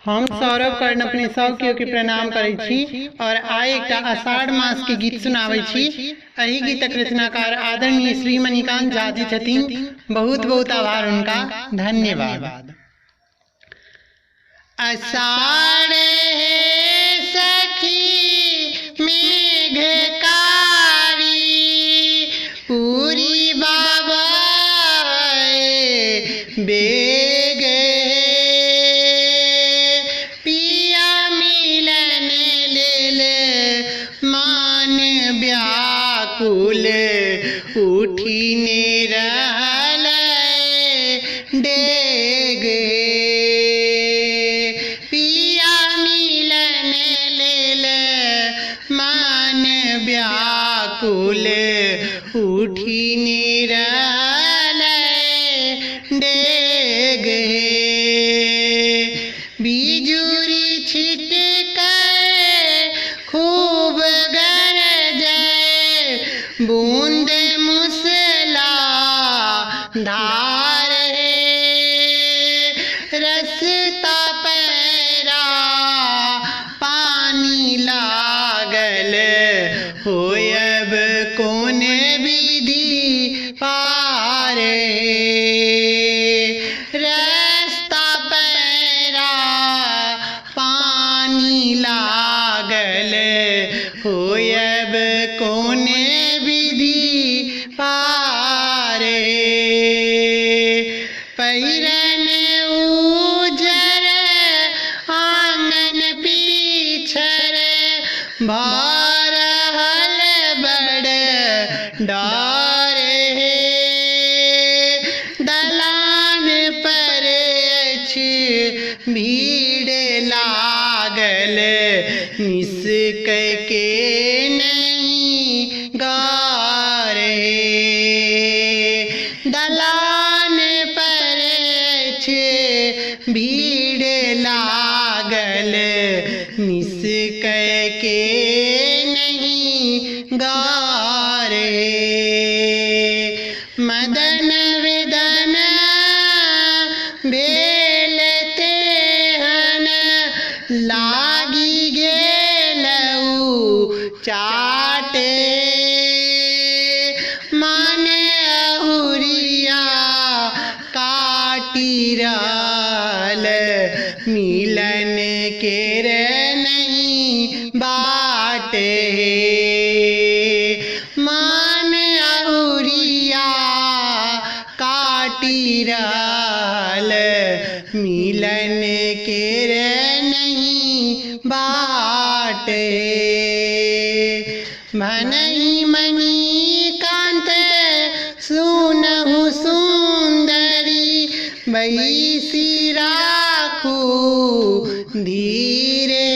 हम सौरभ कर्ण अपने सौकियों के प्रणाम करै छी और आइ एकटा आषाढ़ मास के गीत सुनाबै छी। एहि गीतक रचनाकार आदरणीय श्री मणिकांत झा जी छथिन। बहुत बहुत आभार उनका, धन्यवाद। आषाढ़ है सखी मेघकारी, पूरी बाबा बेग पिया मिलन लेल मान व्याकुल, उठिने रहल डेग। पिया मिलन लेल मान व्याकुल, उठिने रहल डेग। बिजुरी छिटकर खूब गरजे, बूंद मूसला धार रस्ता पैरा पानी लागल, होयब कौन विधि पार। रस्ता पैरा पानी लागल, होयब कौन विधि पार। पैरन उजर आंगन पीछर, भरहल बड़ डार। दलान पर अछि भीड़ लागल, निसक के नहीं गारे। दलान पर अछि भीड़ लागल, निसक के नहीं गारे। मदन वेदन भेलते हन, लागी गेलऊ चाटे। मन अहुरिया काटी रहल, मिलन केर नहीं बाटे। मन अहुरिया काटी रहल, मिलन केर नहीं बाटे। भनहि मणिकांत सुनहु सुंदरी, बैसी राखू धीरे।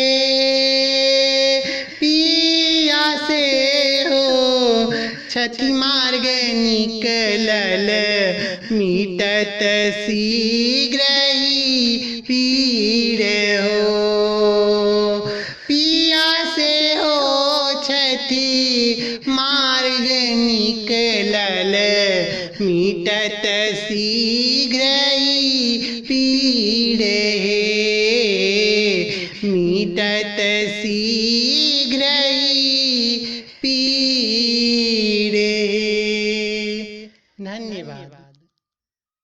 पिया से हो छठी मार्ग निकलल, मिटत शीघ्र ही पीड़ हो। पिया से हो छठी मार्ग निकलल, मिटत शीघ्र